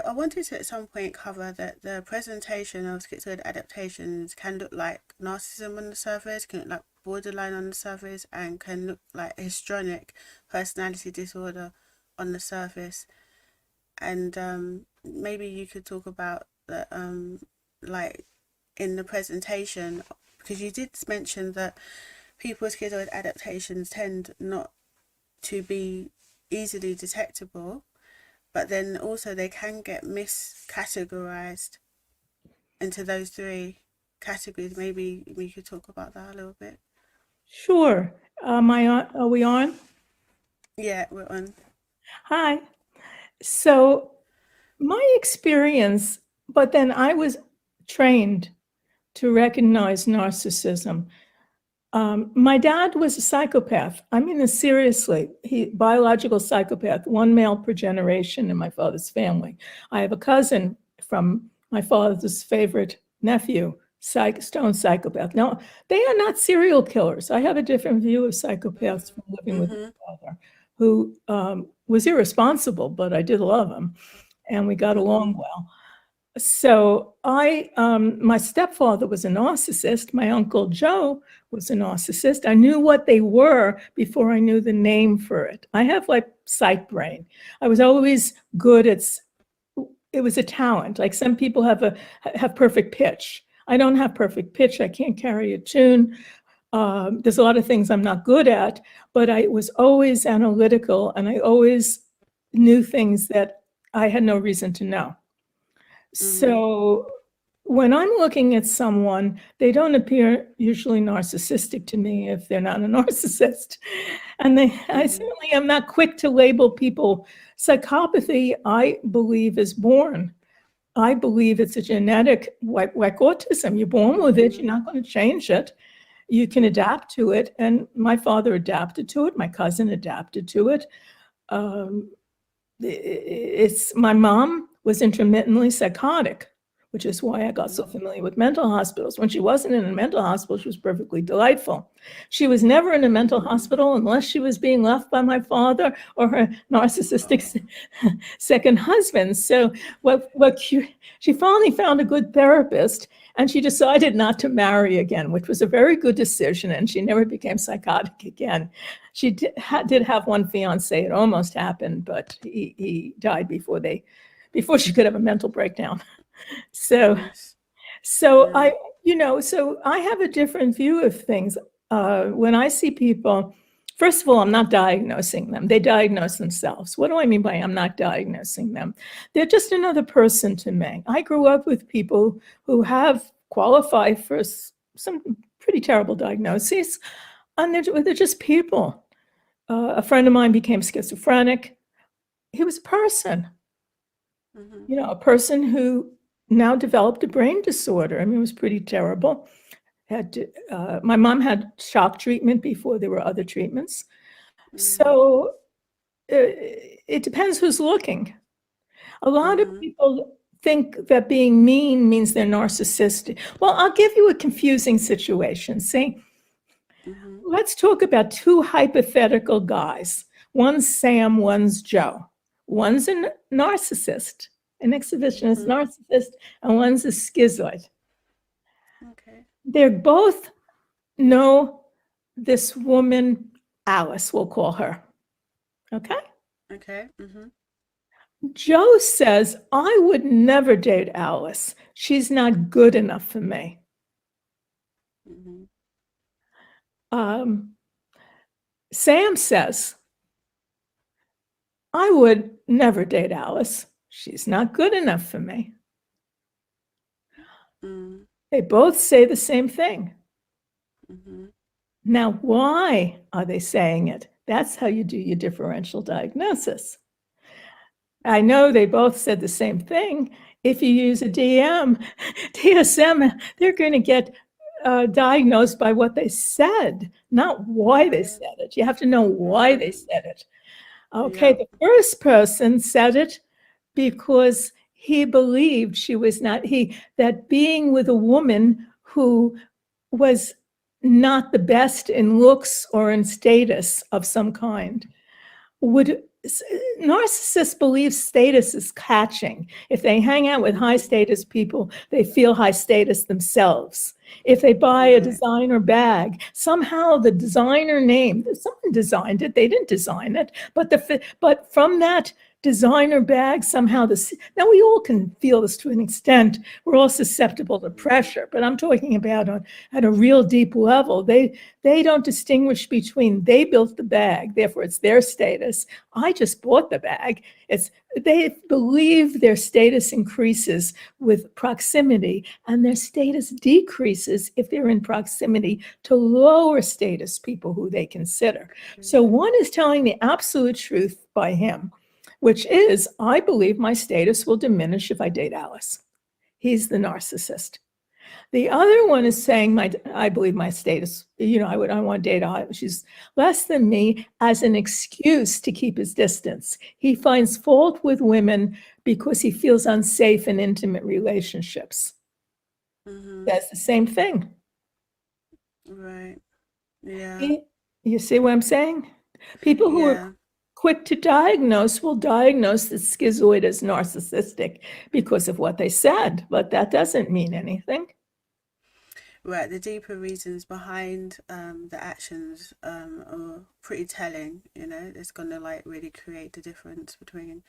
I wanted to at some point cover that the presentation of schizoid adaptations can look like narcissism on the surface, can look like borderline on the surface, and can look like histrionic personality disorder on the surface. And maybe you could talk about the like in the presentation, because you did mention that people with schizoid adaptations tend not to be easily detectable, but then also they can get miscategorized into those three categories. Maybe we could talk about that a little bit. Sure. Are we on? Yeah, we're on. Hi. So my experience, but then I was trained to recognize narcissism. My dad was a psychopath. I mean, seriously, biological psychopath, one male per generation in my father's family. I have a cousin from my father's favorite nephew, stone psychopath. Now, they are not serial killers. I have a different view of psychopaths from living with my father, who was irresponsible, but I did love him, and we got along well. So my stepfather was a narcissist. My Uncle Joe was a narcissist. I knew what they were before I knew the name for it. I have like sight brain. I was always good at, it was a talent. Like some people have perfect pitch. I don't have perfect pitch. I can't carry a tune. There's a lot of things I'm not good at, but I was always analytical, and I always knew things that I had no reason to know. So when I'm looking at someone, they don't appear usually narcissistic to me if they're not a narcissist. And I certainly am not quick to label people. Psychopathy, I believe, is born. I believe it's a genetic, like autism. You're born with it. You're not going to change it. You can adapt to it. And my father adapted to it. My cousin adapted to it. My mom was intermittently psychotic, which is why I got so familiar with mental hospitals. When she wasn't in a mental hospital, she was perfectly delightful. She was never in a mental hospital unless she was being left by my father or her narcissistic second husband. So she finally found a good therapist, and she decided not to marry again, which was a very good decision, and she never became psychotic again. She did have one fiance. It almost happened, but he died before she could have a mental breakdown. So I have a different view of things. When I see people, first of all, I'm not diagnosing them. They diagnose themselves. What do I mean by I'm not diagnosing them? They're just another person to me. I grew up with people who have qualified for some pretty terrible diagnoses, and they're just people. A friend of mine became schizophrenic. He was a person. A person who now developed a brain disorder. I mean, it was pretty terrible. My mom had shock treatment before there were other treatments. So it depends who's looking. A lot of people think that being mean means they're narcissistic. Well, I'll give you a confusing situation. Say, let's talk about two hypothetical guys. One's Sam, one's Joe. One's a narcissist, an exhibitionist narcissist, and one's a schizoid. Okay. They both know this woman, Alice, we'll call her. Okay? Okay. Joe says, I would never date Alice. She's not good enough for me. Sam says, I would never date Alice. She's not good enough for me. They both say the same thing. Now, why are they saying it? That's how you do your differential diagnosis. I know they both said the same thing. If you use a DSM, they're going to get diagnosed by what they said, not why they said it. You have to know why they said it. Okay, the first person said it because he believed that being with a woman who was not the best in looks or in status of some kind would narcissists believe status is catching. If they hang out with high status people, they feel high status themselves. If they buy a Right. designer bag, somehow the designer name, someone designed it, they didn't design it, but from that designer bag, somehow now we all can feel this to an extent. We're all susceptible to pressure, but I'm talking about at a real deep level. They don't distinguish between they built the bag, therefore it's their status. I just bought the bag. They believe their status increases with proximity, and their status decreases if they're in proximity to lower status people who they consider. So one is telling the absolute truth by him, which is, I believe my status will diminish if I date Alice. He's the narcissist. The other one is saying, I believe my status, I want to date Alice. She's less than me, as an excuse to keep his distance. He finds fault with women because he feels unsafe in intimate relationships. That's the same thing. Right. Yeah. You see what I'm saying? People who are quick to diagnose will diagnose the schizoid as narcissistic because of what they said, but that doesn't mean anything. Right, the deeper reasons behind the actions are pretty telling, it's gonna like really create the difference between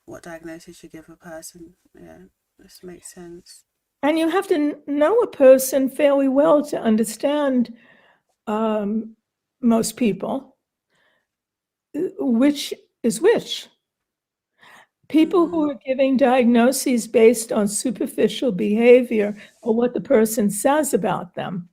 what diagnosis you give a person. Yeah, this makes sense. And you have to know a person fairly well to understand most people, which is which. People who are giving diagnoses based on superficial behavior or what the person says about them.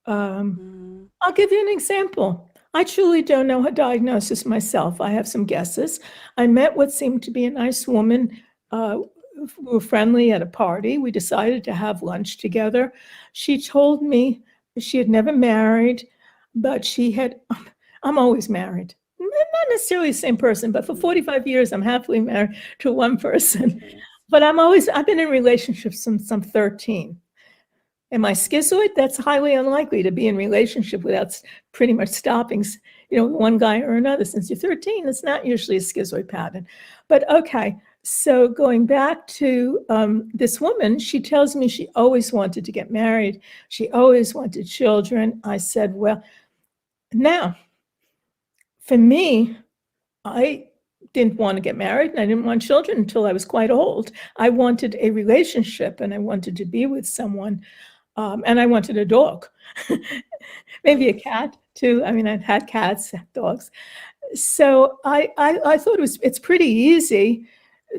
I'll give you an example. I truly don't know her diagnosis myself. I have some guesses. I met what seemed to be a nice woman. We were friendly at a party. We decided to have lunch together. She told me she had never married, but I'm always married. Not necessarily the same person, but for 45 years, I'm happily married to one person. But I've been in relationships since I'm 13. Am I schizoid? That's highly unlikely to be in relationship without pretty much stopping, one guy or another. Since you're 13, it's not usually a schizoid pattern. But okay, so going back to this woman, she tells me she always wanted to get married. She always wanted children. I said, well, now, for me, I didn't want to get married and I didn't want children until I was quite old. I wanted a relationship and I wanted to be with someone, and I wanted a dog, maybe a cat too. I mean, I've had cats, dogs. So I thought it's pretty easy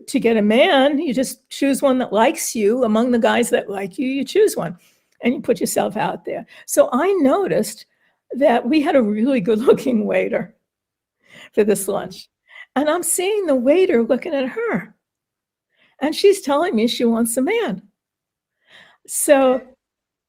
to get a man. You just choose one that likes you. Among the guys that like you, you choose one and you put yourself out there. So I noticed that we had a really good looking waiter for this lunch. And I'm seeing the waiter looking at her. And she's telling me she wants a man. So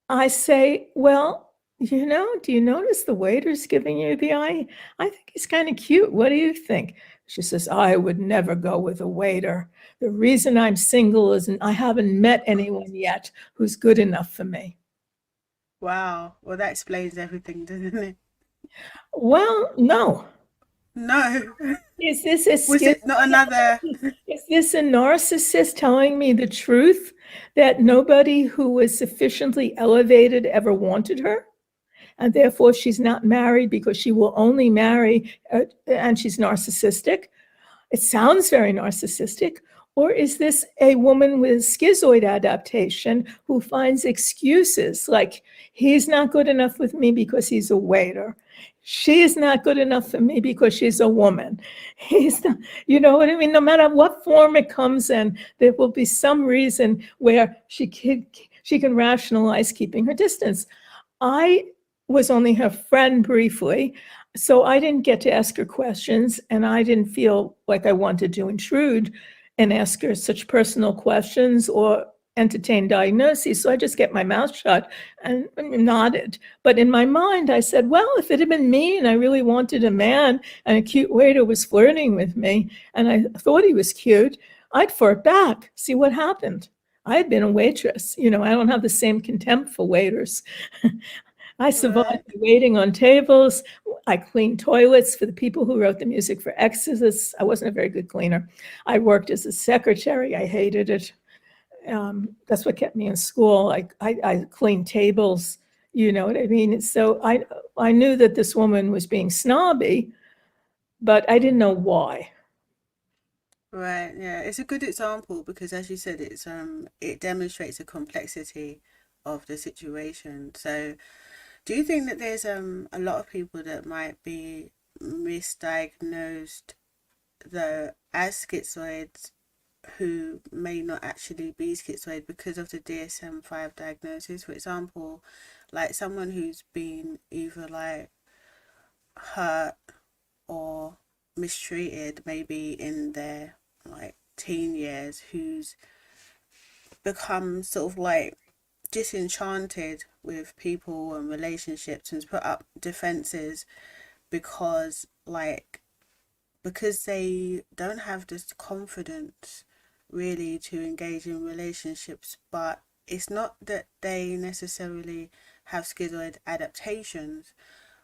I say, well, do you notice the waiter's giving you the eye? I think he's kind of cute. What do you think? She says, I would never go with a waiter. The reason I'm single is I haven't met anyone yet who's good enough for me. Wow. Well, that explains everything, doesn't it? Well, no. No. Is this a Was it not another? Is this a narcissist telling me the truth that nobody who was sufficiently elevated ever wanted her? And therefore she's not married because she will only marry, and she's narcissistic? It sounds very narcissistic. Or is this a woman with schizoid adaptation who finds excuses like, he's not good enough with me because he's a waiter. She is not good enough for me because she's a woman. He's not, you know what I mean? No matter what form it comes in, there will be some reason where she can rationalize keeping her distance. I was only her friend briefly, so I didn't get to ask her questions, and I didn't feel like I wanted to intrude and ask her such personal questions or entertain diagnoses. So I just kept my mouth shut and nodded. But in my mind, I said, well, if it had been me and I really wanted a man and a cute waiter was flirting with me and I thought he was cute, I'd flirt back, see what happened. I had been a waitress. I don't have the same contempt for waiters. I survived Right. waiting on tables. I cleaned toilets for the people who wrote the music for Exodus. I wasn't a very good cleaner. I worked as a secretary. I hated it. That's what kept me in school. I cleaned tables. You know what I mean? So I knew that this woman was being snobby, but I didn't know why. Right, yeah, it's a good example because, as you said, it demonstrates the complexity of the situation. So, do you think that there's a lot of people that might be misdiagnosed though as schizoids who may not actually be schizoid because of the DSM-5 diagnosis? For example, like someone who's been either like hurt or mistreated maybe in their like teen years, who's become sort of like disenchanted with people and relationships and has put up defenses because because they don't have this confidence really to engage in relationships. But it's not that they necessarily have schizoid adaptations,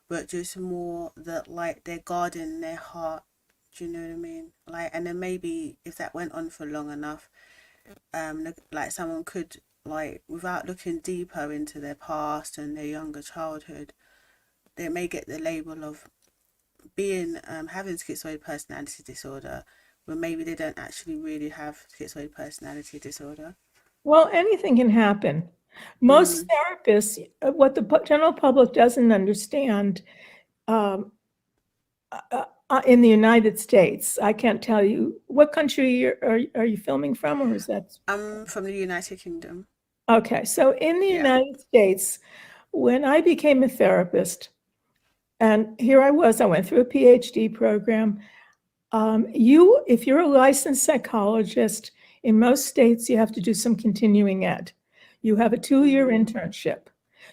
but just more that like they're guarding their heart. Do you know what I mean? Like, and then maybe if that went on for long enough, like someone could, like, without looking deeper into their past and their younger childhood, they may get the label of being having schizoid personality disorder, when maybe they don't actually really have schizoid personality disorder. Well, anything can happen. Most Mm, therapists, what the general public doesn't understand, um, in the United States, I can't tell you what country are you filming from, or is that I'm from the United Kingdom. okay? So in the Yeah. United States, when I became a therapist, and here I was, I went through a PhD program. If you're a licensed psychologist, in most states, you have to do some continuing ed. You have a 2-year Mm-hmm. internship.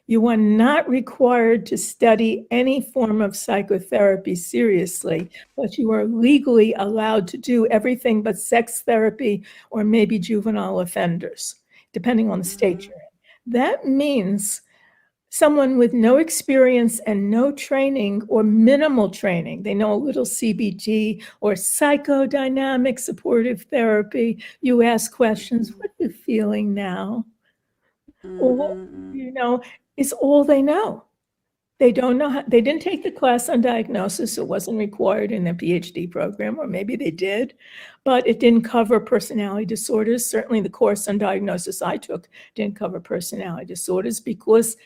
You are not required to study any form of psychotherapy seriously, but you are legally allowed to do everything but sex therapy or maybe juvenile offenders, depending on the state Mm-hmm. you're in. That means someone with no experience and no training or minimal training. They know a little CBT or psychodynamic supportive therapy. You ask questions, Mm-hmm. what are you feeling now? Or what, Mm-hmm. you know, is all they know. They don't know how, they didn't take the class on diagnosis. It wasn't required in their PhD program, or maybe they did, but it didn't cover personality disorders. Certainly the course on diagnosis I took didn't cover personality disorders because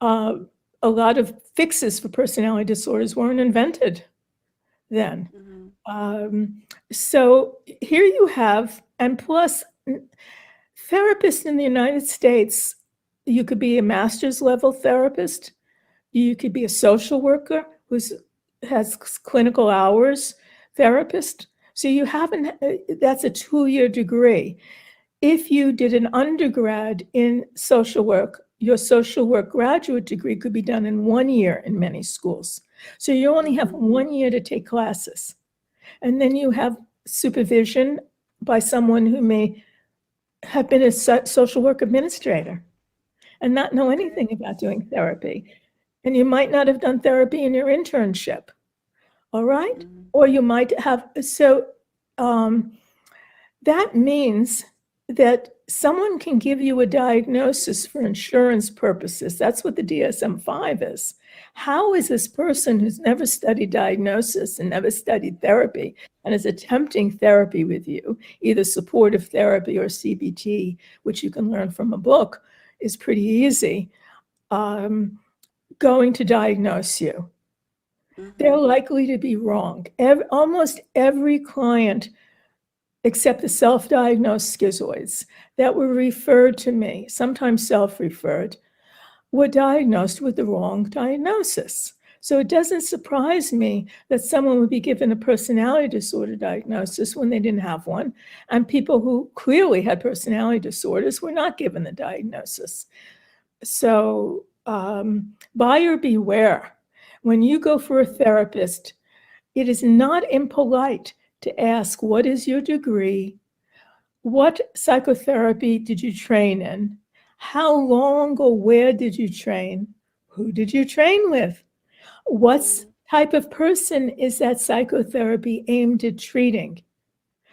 uh, a lot of fixes for personality disorders weren't invented then. Mm-hmm. Um, so here you have, and plus, therapists in the United States, you could be a master's level therapist, you could be a social worker who has clinical hours therapist. So you haven't, that's a 2-year degree. If you did an undergrad in social work, your social work graduate degree could be done in 1 year in many schools. So you only have Mm-hmm. 1 year to take classes. And then you have supervision by someone who may have been a social work administrator and not know Okay. anything about doing therapy. And you might not have done therapy in your internship. All right. Mm-hmm. Or you might have, so um, that means that someone can give you a diagnosis for insurance purposes. That's what the DSM-5 is. How is this person who's never studied diagnosis and never studied therapy and is attempting therapy with you, either supportive therapy or CBT, which you can learn from a book, is pretty easy, going to diagnose you? Mm-hmm. They're likely to be wrong. Almost every client except the self-diagnosed schizoids that were referred to me, sometimes self-referred, were diagnosed with the wrong diagnosis. So it doesn't surprise me that someone would be given a personality disorder diagnosis when they didn't have one, and people who clearly had personality disorders were not given the diagnosis. So buyer beware. When you go for a therapist, it is not impolite to ask, what is your degree? What psychotherapy did you train in? How long or where did you train? Who did you train with? What Mm. type of person is that psychotherapy aimed at treating?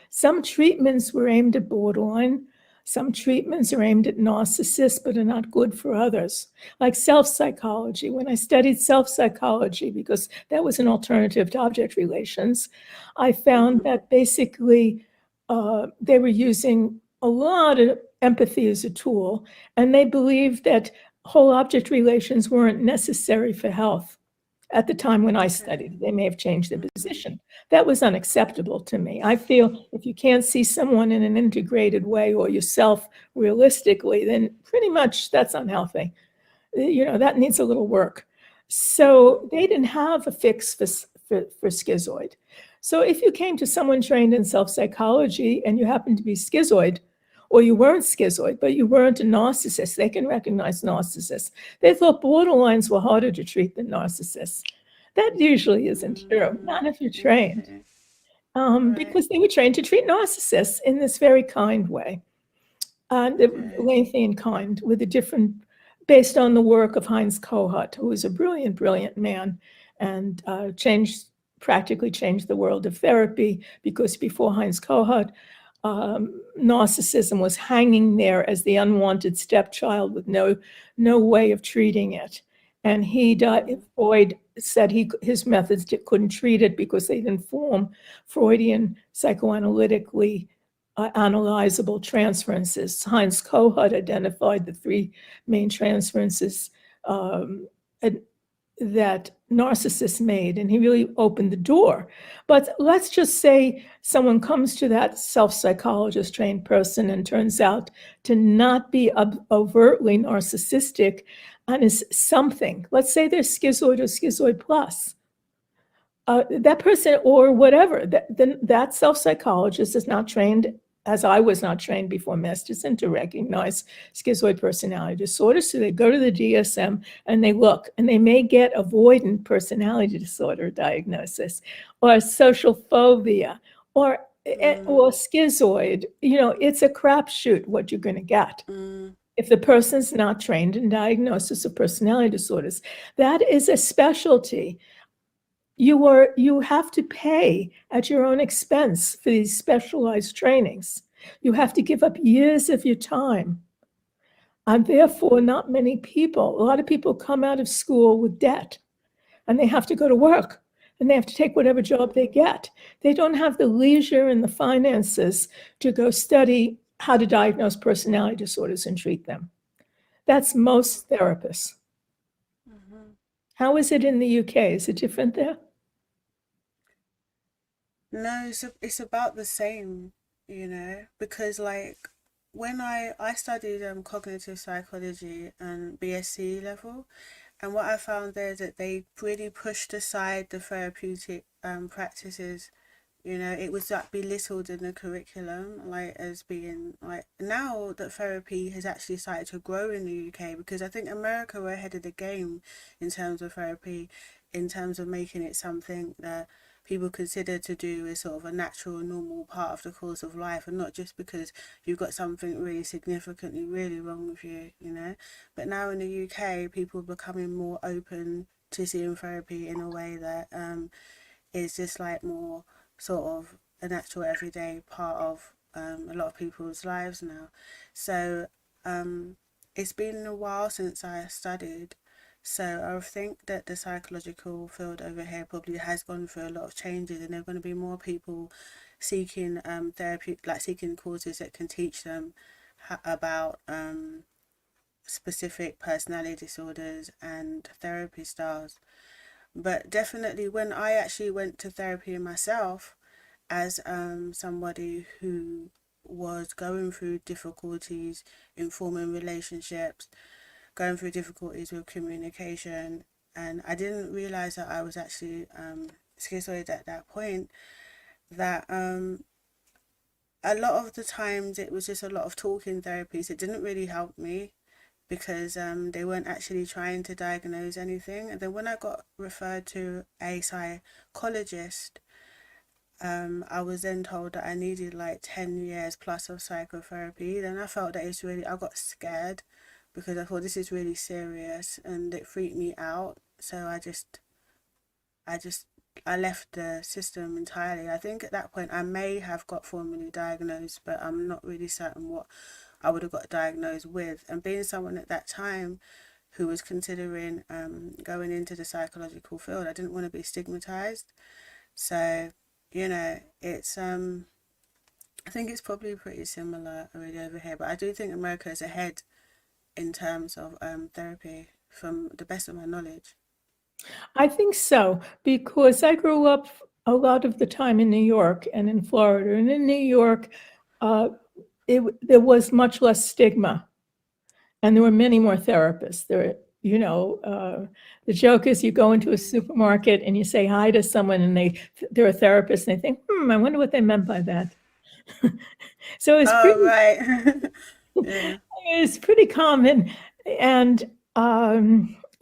Some treatments were aimed at borderline. Some treatments are aimed at narcissists, but are not good for others. Like self-psychology. When I studied self-psychology, because that was an alternative to object relations, I found that basically they were using a lot of empathy as a tool, and they believed that whole object relations weren't necessary for health. At the time when I Okay. studied, they may have changed their Mm-hmm. position. That was unacceptable to me. I feel if you can't see someone in an integrated way or yourself realistically, then pretty much that's unhealthy. That needs a little work. Mm-hmm. So they didn't have a fix for schizoid. So if you came to someone trained in self-psychology and you happened to be schizoid, or you weren't schizoid, but you weren't a narcissist, they can recognize narcissists. They thought borderlines were harder to treat than narcissists. That usually isn't true, not if you're trained, Okay. Right. because they were trained to treat narcissists in this very kind way, Okay. lengthy and kind, with a different, based on the work of Heinz Kohut, who was a brilliant, brilliant man, and practically changed the world of therapy, because before Heinz Kohut, narcissism was hanging there as the unwanted stepchild with no way of treating it. And Freud said his methods couldn't treat it because they didn't form Freudian psychoanalytically analyzable transferences. Heinz Kohut identified the three main transferences that narcissists made, and he really opened the door. But let's just say someone comes to that self-psychologist trained person and turns out to not be overtly narcissistic and is something. Let's say they're schizoid or schizoid plus. That person or whatever, that self-psychologist is not trained, as I was not trained before Masterson, to recognize schizoid personality disorder. So they go to the DSM and they look, and they may get avoidant personality disorder diagnosis, or social phobia, or schizoid. It's a crapshoot what you're going to get if the person's not trained in diagnosis of personality disorders. That is a specialty. You have to pay at your own expense for these specialized trainings. You have to give up years of your time. And therefore, not many people, a lot of people come out of school with debt, and they have to go to work, and they have to take whatever job they get. They don't have the leisure and the finances to go study how to diagnose personality disorders and treat them. That's most therapists. How is it in the UK? Is it different there? No, it's about the same, because like when I studied cognitive psychology and BSc level, and what I found there is that they really pushed aside the therapeutic practices. It was like belittled in the curriculum, like as being like now that therapy has actually started to grow in the UK, because I think America were ahead of the game in terms of therapy, in terms of making it something that people consider to do as sort of a natural, normal part of the course of life, and not just because you've got something really significantly really wrong with you. But now in the UK, people are becoming more open to seeing therapy in a way that is just like more sort of a natural everyday part of a lot of people's lives now. So it's been a while since I studied. So I think that the psychological field over here probably has gone through a lot of changes, and there are going to be more people seeking therapy, like seeking courses that can teach them about specific personality disorders and therapy styles. But definitely, when I actually went to therapy myself, as somebody who was going through difficulties in forming relationships, going through difficulties with communication, and I didn't realize that I was actually schizoid at that point. That a lot of the times it was just a lot of talking therapies. It didn't really help me because they weren't actually trying to diagnose anything. And then when I got referred to a psychologist, I was then told that I needed like 10 years plus of psychotherapy. Then I felt that I got scared because I thought this is really serious and it freaked me out. So I just I left the system entirely. I think at that point I may have got formally diagnosed, but I'm not really certain what I would have got diagnosed with. And being someone at that time who was considering going into the psychological field, I didn't want to be stigmatized. So, it's I think it's probably pretty similar already over here, but I do think America is ahead in terms of therapy from the best of my knowledge. I think so, because I grew up a lot of the time in New York and in Florida. And in New York, there was much less stigma, and there were many more therapists. The joke is you go into a supermarket and you say hi to someone, and they're a therapist, and they think, I wonder what they meant by that. So it's Oh, pretty, right. Yeah. it's pretty common. And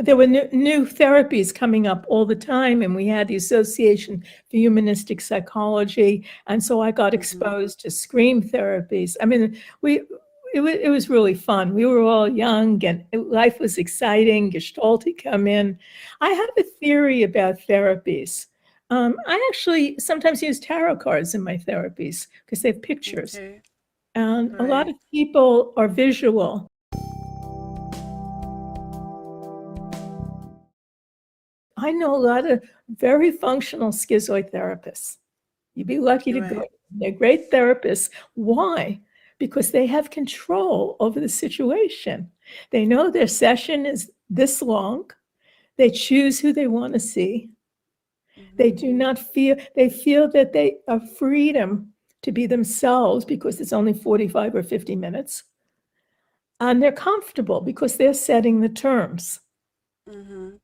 there were new therapies coming up all the time, and we had the Association for Humanistic Psychology, and so I got exposed to scream therapies. I mean, it was really fun. We were all young, and life was exciting. Gestalt had come in. I have a theory about therapies. I actually sometimes use tarot cards in my therapies because they have pictures, Okay. and a lot Right. of people are visual. I know a lot of very functional schizoid therapists. You'd be lucky to go. Right. They're great therapists. Why? Because they have control over the situation. They know their session is this long. They choose who they want to see. They do not they feel that they have freedom to be themselves because it's only 45 or 50 minutes. And they're comfortable because they're setting the terms. Mm-hmm.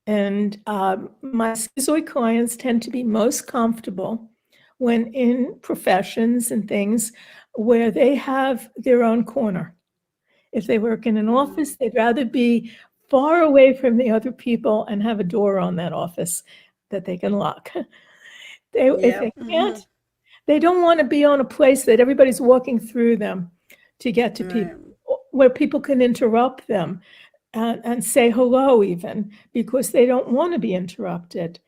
And my schizoid clients tend to be most comfortable when in professions and things where they have their own corner. If they work in an office, they'd rather be far away from the other people and have a door on that office that they can lock. If Yep. they can't, they don't want to be on a place that everybody's walking through them to get to Right. people, where people can interrupt them and say hello even, because they don't want to be interrupted.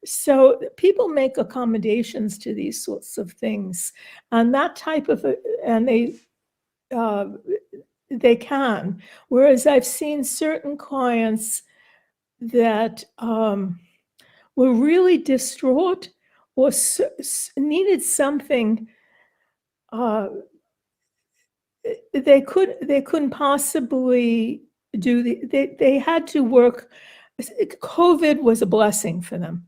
So people make accommodations to these sorts of things, and that type of, and they can. Whereas I've seen certain clients that were really distraught or needed something they couldn't possibly do. They had to work. COVID was a blessing for them.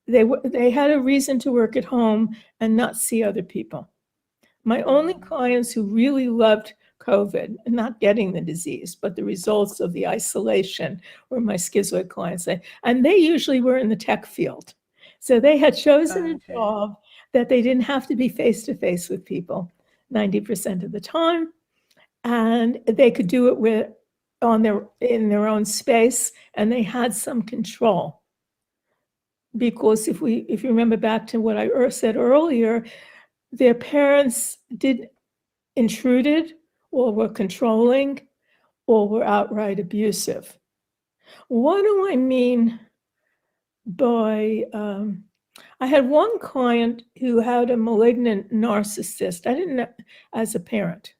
They had a reason to work at home and not see other people. My only clients who really loved COVID, not getting the disease, but the results of the isolation, were my schizoid clients. And they usually were in the tech field. So they had chosen a Okay. job that they didn't have to be face to face with people 90% of the time. And they could do it in their own space, and they had some control. Because if you remember back to what I said earlier, their parents intruded or were controlling or were outright abusive. What do I mean by, I had one client who had a malignant narcissist. I didn't know, as a parent.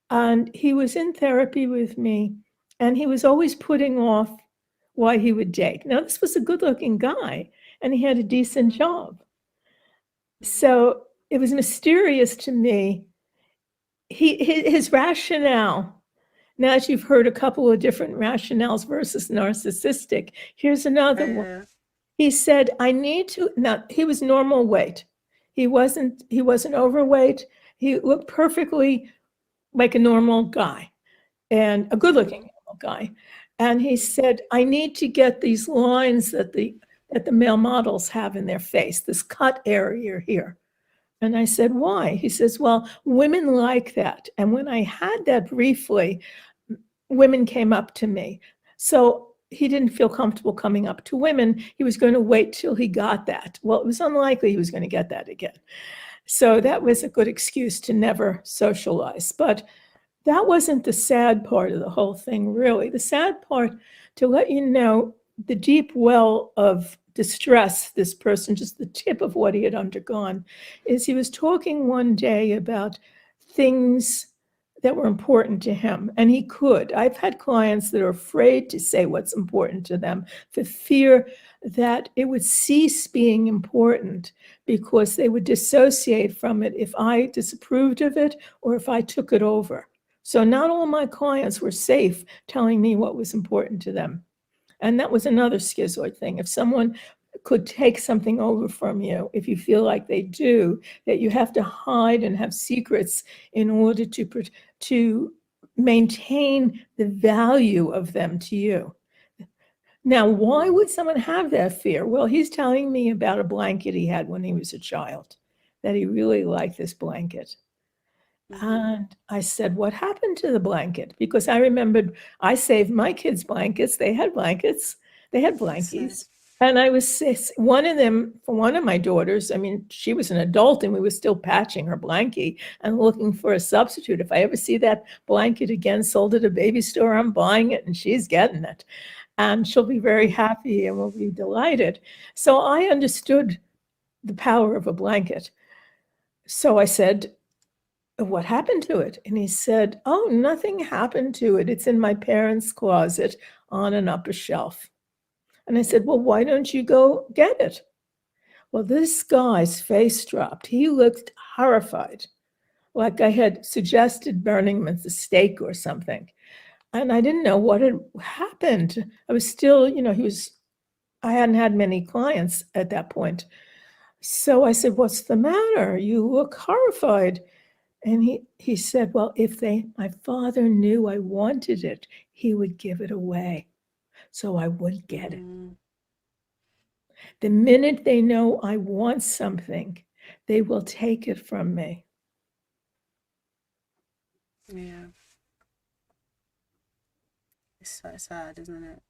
And he was in therapy with me, and he was always putting off why he would date. Now, this was a good-looking guy, and he had a decent job. So it was mysterious to me. His rationale, now that you've heard a couple of different rationales versus narcissistic, here's another one. Yeah. He said, now he was normal weight. He wasn't overweight. He looked perfectly like a normal guy, and a good-looking normal guy. And he said, I need to get these lines that the male models have in their face, this cut area here. And I said, why? He says, well, women like that. And when I had that briefly, women came up to me. So he didn't feel comfortable coming up to women. He was going to wait till he got that. Well, it was unlikely he was going to get that again. So that was a good excuse to never socialize. But that wasn't the sad part of the whole thing, really. The sad part, to let you know, the deep well of distress, this person, just the tip of what he had undergone, is he was talking one day about things that were important to him, and he could. I've had clients that are afraid to say what's important to them for fear that it would cease being important because they would dissociate from it if I disapproved of it or if I took it over. So not all my clients were safe telling me what was important to them. And that was another schizoid thing. If someone could take something over from you, if you feel like they do, that you have to hide and have secrets in order to maintain the value of them to you. Now, why would someone have that fear? Well, he's telling me about a blanket he had when he was a child, that he really liked this blanket. And I said, what happened to the blanket? Because I remembered I saved my kids' blankets. They had blankets, they had blankies. And I was one of them for one of my daughters. I mean, she was an adult and we were still patching her blankie and looking for a substitute. If I ever see that blanket again sold at a baby store, I'm buying it and she's getting it. And she'll be very happy and will be delighted. So I understood the power of a blanket. So I said, what happened to it? And he said, oh, nothing happened to it. It's in my parents' closet on an upper shelf. And I said, well, why don't you go get it? Well, this guy's face dropped. He looked horrified, like I had suggested burning him at the stake or something. And I didn't know what had happened. I was still, I hadn't had many clients at that point. So I said, what's the matter? You look horrified. And he said, well, if my father knew I wanted it, he would give it away. So I wouldn't get it. The minute they know I want something, they will take it from me. Yeah. It's so sad, isn't it?